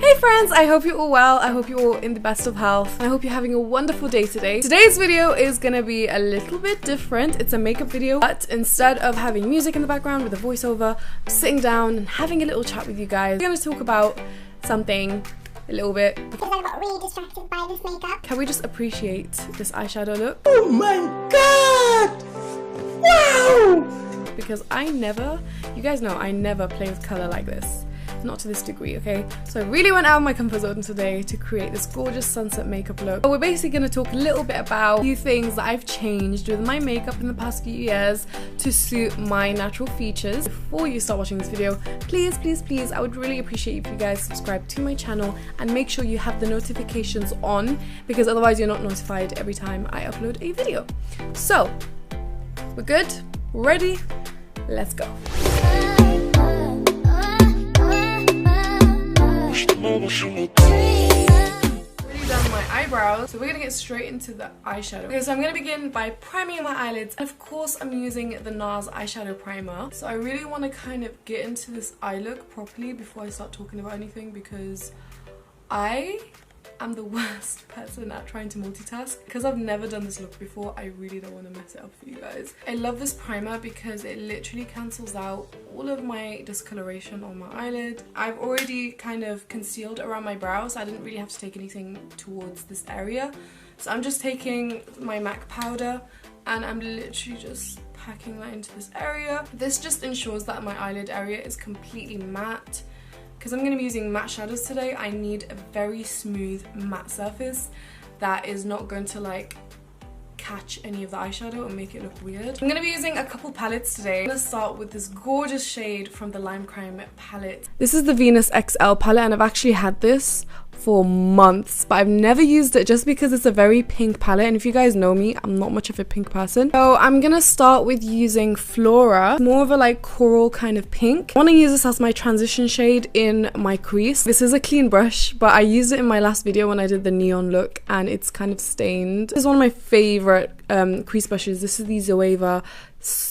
Hey friends, I hope you're all well. I hope you're all in the best of health. I hope you're having a wonderful day today. Today's video is gonna be a little bit different. It's a makeup video, but instead of having music in the background with a voiceover, I'm sitting down and having a little chat with you guys. We're gonna talk about something a little bit. Because I got really distracted by this makeup. Can we just appreciate this eyeshadow look? Oh my god! Wow! Because you guys know I never play with color like this. Not to this degree, okay? So I really went out of my comfort zone today to create this gorgeous sunset makeup look. We're basically going to talk a little bit about a few things that I've changed with my makeup in the past few years to suit my natural features. Before you start watching this video, please, I would really appreciate if you guys subscribe to my channel and make sure you have the notifications on, because otherwise you're not notified every time I upload a video. So, we're good? We're ready? Let's go. Already done my eyebrows, so we're gonna get straight into the eyeshadow. Okay, so I'm gonna begin by priming my eyelids. And of course, I'm using the NARS eyeshadow primer. So I really want to kind of get into this eye look properly before I start talking about anything, because I am the worst person at trying to multitask. Because I've never done this look before, I really don't want to mess it up for you guys. I love this primer because it literally cancels out all of my discoloration on my eyelid. I've already kind of concealed around my brows, so I didn't really have to take anything towards this area. So I'm just taking my MAC powder and I'm literally just packing that into this area. This just ensures that my eyelid area is completely matte. Because I'm going to be using matte shadows today, I need a very smooth matte surface that is not going to like catch any of the eyeshadow and make it look weird. I'm going to be using a couple palettes today. I'm going to start with this gorgeous shade from the Lime Crime palette. This is the Venus XL palette, and I've actually had this for months, but I've never used it just because it's a very pink palette, and if you guys know me, I'm not much of a pink person. So I'm gonna start with using Flora, more of a like coral kind of pink. I want to use this as my transition shade in my crease. This is a clean brush, but I used it in my last video when I did the neon look and it's kind of stained. This is one of my favorite crease brushes. This is the Zoeva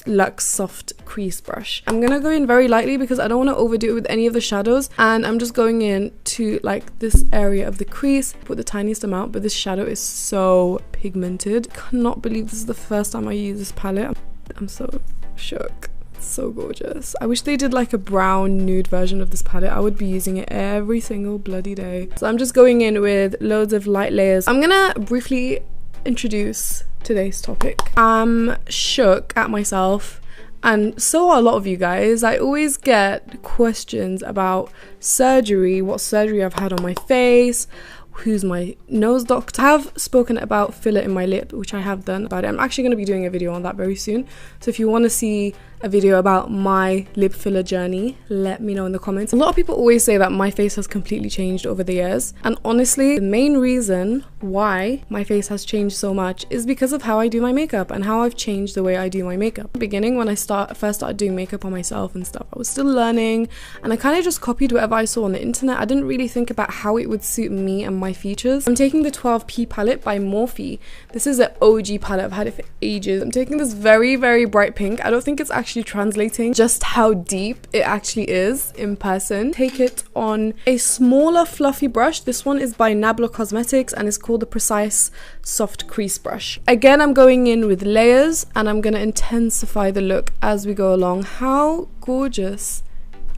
Luxe Soft Crease Brush. I'm gonna go in very lightly because I don't want to overdo it with any of the shadows, and I'm just going in to like this area of the crease, put the tiniest amount, but this shadow is so pigmented. I cannot believe this is the first time I use this palette. I'm so shook. It's so gorgeous. I wish they did like a brown nude version of this palette. I would be using it every single bloody day. So I'm just going in with loads of light layers. I'm gonna briefly introduce today's topic. I'm shook at myself, and so are a lot of you guys. I always get questions about surgery, what surgery I've had on my face, who's my nose doctor. I have spoken about filler in my lip, which I have done about it. I'm actually going to be doing a video on that very soon, so if you want to see a video about my lip filler journey, let me know in the comments. A lot of people always say that my face has completely changed over the years, and honestly the main reason why my face has changed so much is because of how I do my makeup and how I've changed the way I do my makeup. In the beginning, when I first started doing makeup on myself and stuff, I was still learning and I kind of just copied whatever I saw on the internet. I didn't really think about how it would suit me and my features. I'm taking the 12P palette by Morphe. This is an OG palette. I've had it for ages. I'm taking this very bright pink. I don't think it's actually translating just how deep it actually is in person. Take it on a smaller fluffy brush. This one is by Nabla Cosmetics and it's called the Precise Soft Crease Brush. Again, I'm going in with layers and I'm gonna intensify the look as we go along. How gorgeous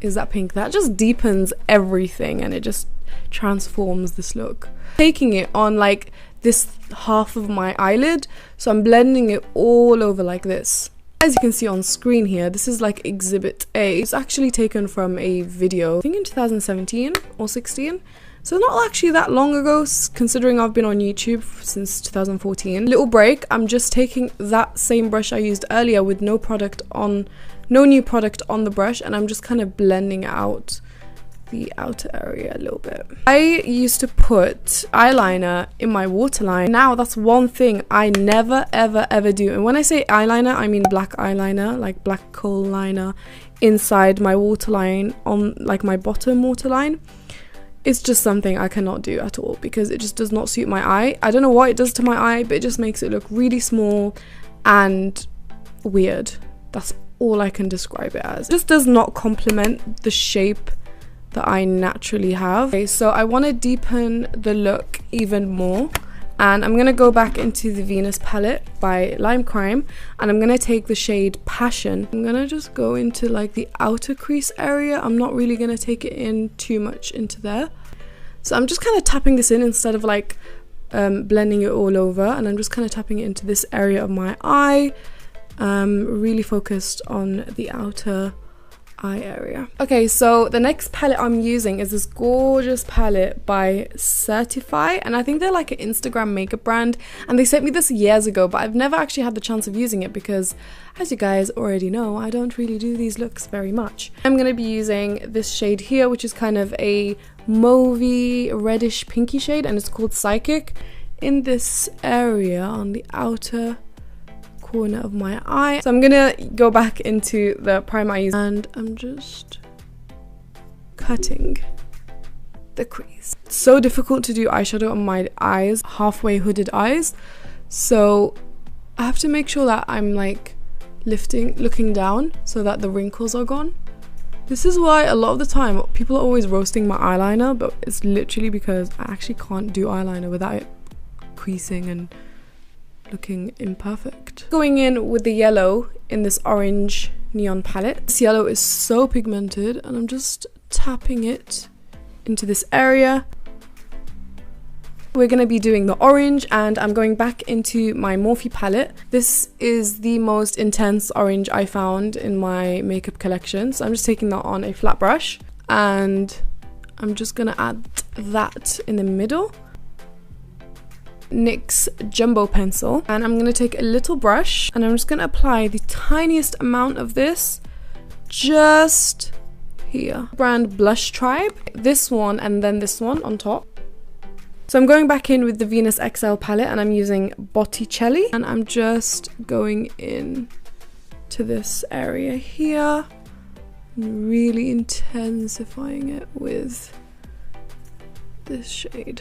is that pink? That just deepens everything and it just transforms this look. Taking it on like this half of my eyelid, so I'm blending it all over like this. As you can see on screen here, this is like Exhibit A. It's actually taken from a video, I think in 2017 or 16. So not actually that long ago, considering I've been on YouTube since 2014. Little break, I'm just taking that same brush I used earlier with no new product on the brush, and I'm just kind of blending out the outer area a little bit. I used to put eyeliner in my waterline. Now that's one thing I never ever do, and when I say eyeliner I mean black eyeliner, like black kohl liner inside my waterline, on like my bottom waterline. It's just something I cannot do at all because it just does not suit my eye. I don't know what it does to my eye, but it just makes it look really small and weird. That's all I can describe it as. It just does not complement the shape that I naturally have. Okay, so I want to deepen the look even more, and I'm gonna go back into the Venus palette by Lime Crime, and I'm gonna take the shade Passion. I'm gonna just go into like the outer crease area. I'm not really gonna take it in too much into there. So I'm just kind of tapping this in instead of like blending it all over, and I'm just kind of tapping it into this area of my eye. Really focused on the outer eye area. Okay, so the next palette I'm using is this gorgeous palette by Certify, and I think they're like an Instagram makeup brand, and they sent me this years ago, but I've never actually had the chance of using it because, as you guys already know, I don't really do these looks very much. I'm going to be using this shade here, which is kind of a mauvey reddish pinky shade, and it's called Psychic, in this area on the outer corner of my eye. So I'm gonna go back into the primer I used, and I'm just cutting the crease. It's so difficult to do eyeshadow on my eyes, halfway hooded eyes, so I have to make sure that I'm like looking down so that the wrinkles are gone. This is why a lot of the time people are always roasting my eyeliner, but it's literally because I actually can't do eyeliner without it creasing and looking imperfect. Going in with the yellow in this orange neon palette. This yellow is so pigmented, and I'm just tapping it into this area. We're going to be doing the orange, and I'm going back into my Morphe palette. This is the most intense orange I found in my makeup collection, so I'm just taking that on a flat brush, and I'm just going to add that in the middle. NYX jumbo pencil, and I'm going to take a little brush, and I'm just going to apply the tiniest amount of this just here. Brand Blush Tribe, this one and then this one on top. So I'm going back in with the Venus XL palette, and I'm using Botticelli, and I'm just going in to this area here, really intensifying it with this shade.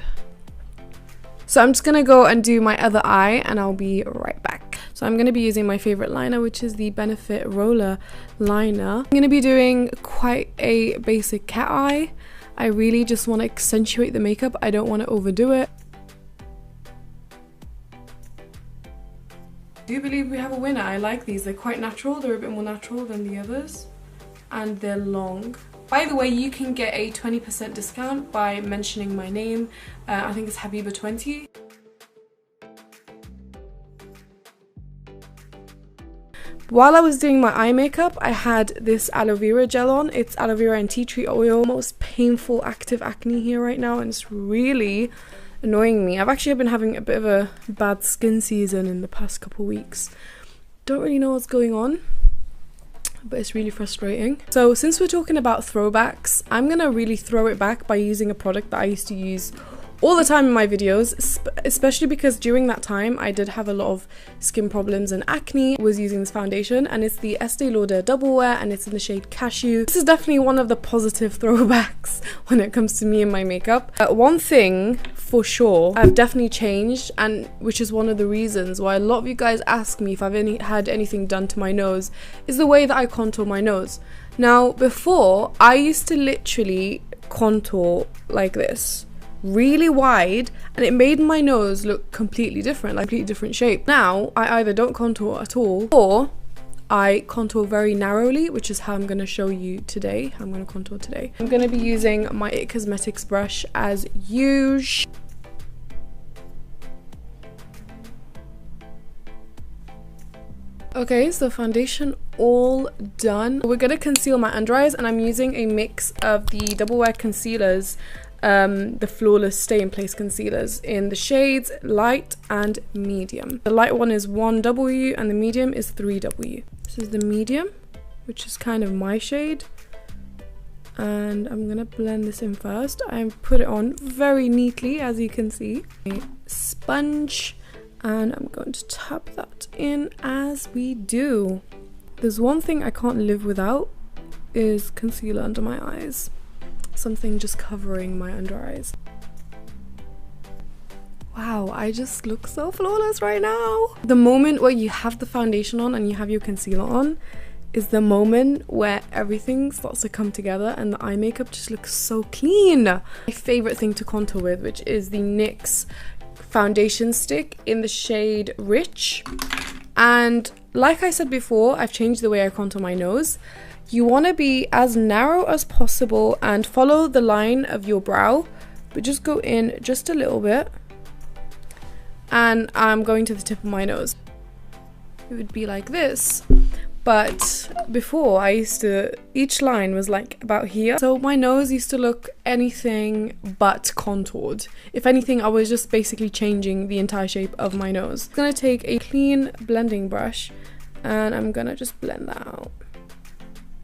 So I'm just going to go and do my other eye, and I'll be right back. So I'm going to be using my favorite liner, which is the Benefit Roller Liner. I'm going to be doing quite a basic cat eye. I really just want to accentuate the makeup. I don't want to overdo it. I do believe we have a winner. I like these. They're quite natural. They're a bit more natural than the others. And they're long. By the way, you can get a 20% discount by mentioning my name. I think it's Habiba20. While I was doing my eye makeup, I had this aloe vera gel on. It's aloe vera and tea tree oil. Most painful active acne here right now, and it's really annoying me. I've actually been having a bit of a bad skin season in the past couple weeks. Don't really know what's going on, but it's really frustrating. So since we're talking about throwbacks, I'm gonna really throw it back by using a product that I used to use all the time in my videos, especially because during that time I did have a lot of skin problems and acne. I was using this foundation, and it's the Estee Lauder Double Wear, and it's in the shade Cashew. This is definitely one of the positive throwbacks when it comes to me and my makeup. One thing for sure I've definitely changed, and which is one of the reasons why a lot of you guys ask me if I've had anything done to my nose, is the way that I contour my nose. Now, before, I used to literally contour like this, really wide, and it made my nose look completely different, like a completely different shape. Now I either don't contour at all, or I contour very narrowly, which is how I'm going to show you today. I'm going to contour today. I'm going to be using my IT Cosmetics brush as usual. Okay, so foundation all done. We're going to conceal my under eyes, and I'm using a mix of the Double Wear concealers, the Flawless Stay in Place concealers in the shades Light and Medium. The light one is 1W and the medium is 3W. This is the medium, which is kind of my shade, and I'm gonna blend this in first. I put it on very neatly, as you can see. A sponge, and I'm going to tap that in as we do. There's one thing I can't live without, is concealer under my eyes. Something just covering my under eyes. Wow, I just look so flawless right now. The moment where you have the foundation on and you have your concealer on, is the moment where everything starts to come together and the eye makeup just looks so clean. My favorite thing to contour with, which is the NYX foundation stick in the shade Rich. And like I said before, I've changed the way I contour my nose. You want to be as narrow as possible and follow the line of your brow, but just go in just a little bit. And I'm going to the tip of my nose. It would be like this. But before, each line was like about here. So my nose used to look anything but contoured. If anything, I was just basically changing the entire shape of my nose. I'm gonna take a clean blending brush and I'm gonna just blend that out.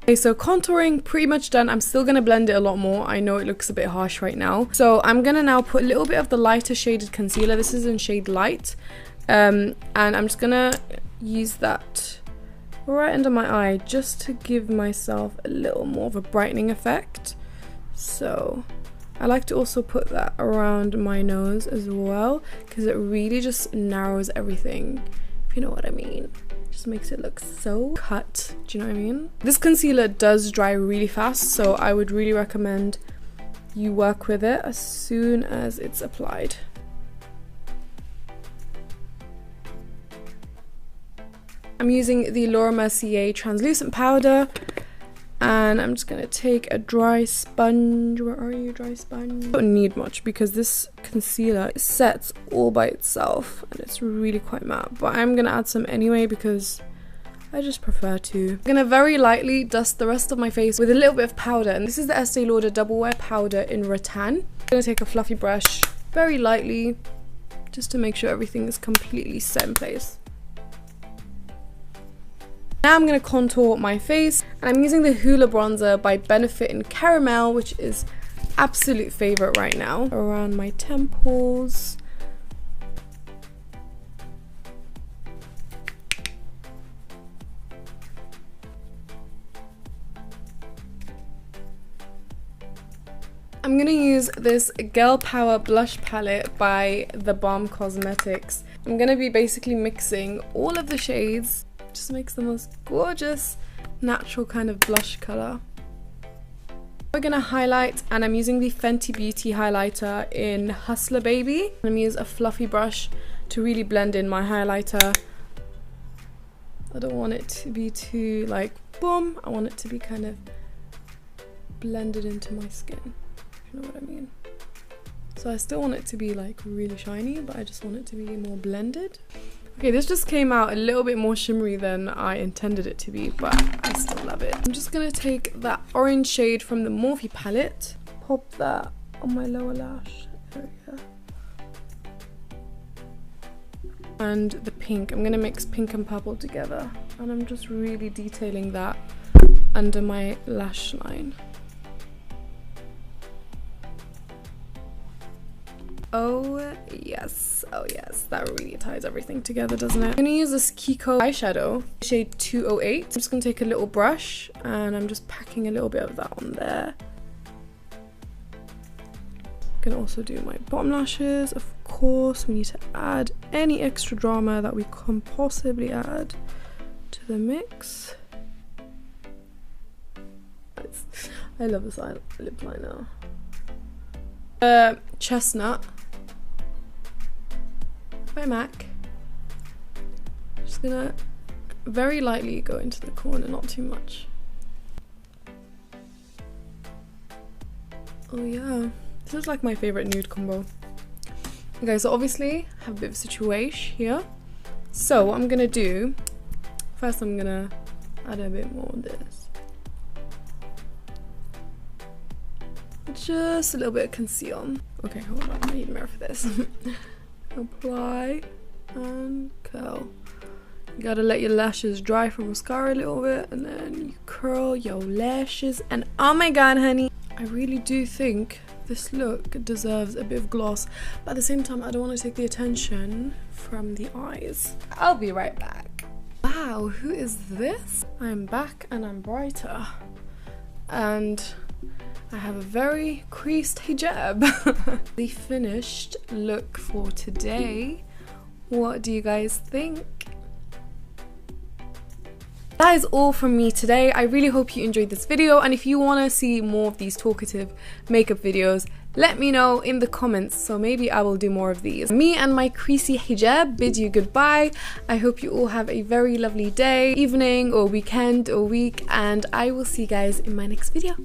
Okay, so contouring pretty much done. I'm still gonna blend it a lot more. I know it looks a bit harsh right now. So I'm gonna now put a little bit of the lighter shaded concealer. This is in shade Light. And I'm just gonna use that right under my eye just to give myself a little more of a brightening effect. So I like to also put that around my nose as well, because it really just narrows everything, if you know what I mean. Just makes it look so cut. Do you know what I mean? This concealer does dry really fast, so I would really recommend you work with it as soon as it's applied. I'm using the Laura Mercier translucent powder, and I'm just gonna take a dry sponge. Where are you, dry sponge? Don't need much because this concealer sets all by itself and it's really quite matte, but I'm gonna add some anyway because I just prefer to. I'm gonna very lightly dust the rest of my face with a little bit of powder, and this is the Estee Lauder Double Wear powder in rattan. I'm gonna take a fluffy brush very lightly just to make sure everything is completely set in place. Now I'm going to contour my face, and I'm using the Hoola bronzer by Benefit in Caramel, which is absolute favorite right now. Around my temples. I'm going to use this Girl Power blush palette by The Balm Cosmetics. I'm going to be basically mixing all of the shades. Just makes the most gorgeous natural kind of blush color. We're gonna highlight, and I'm using the Fenty Beauty highlighter in Hustler Baby. I'm gonna use a fluffy brush to really blend in my highlighter. I don't want it to be too like boom. I want it to be kind of blended into my skin, if you know what I mean. So I still want it to be like really shiny, but I just want it to be more blended. Okay, this just came out a little bit more shimmery than I intended it to be, but I still love it. I'm just gonna take that orange shade from the Morphe palette, pop that on my lower lash area. And the pink, I'm gonna mix pink and purple together, and I'm just really detailing that under my lash line. Oh yes, that really ties everything together, doesn't it? I'm gonna use this Kiko eyeshadow, shade 208. I'm just gonna take a little brush and I'm just packing a little bit of that on there. I'm gonna also do my bottom lashes. Of course, we need to add any extra drama that we can possibly add to the mix. I love this lip liner. Chestnut by MAC. Just gonna very lightly go into the corner, not too much. Oh yeah, this is like my favorite nude combo. Okay, so obviously I have a bit of a situation here. So what I'm gonna do, first I'm gonna add a bit more of this. Just a little bit of conceal. Okay, hold on, I need a mirror for this. Apply and curl. You gotta let your lashes dry from mascara a little bit, and then you curl your lashes. And oh my god, honey, I really do think this look deserves a bit of gloss, but at the same time I don't want to take the attention from the eyes. I'll be right back. Wow, who is this? I'm back and I'm brighter, and I have a very creased hijab. The finished look for today. What do you guys think? That is all from me today. I really hope you enjoyed this video, and if you want to see more of these talkative makeup videos, let me know in the comments, so maybe I will do more of these. Me and my creasy hijab bid you goodbye. I hope you all have a very lovely day, evening, or weekend, or week, and I will see you guys in my next video.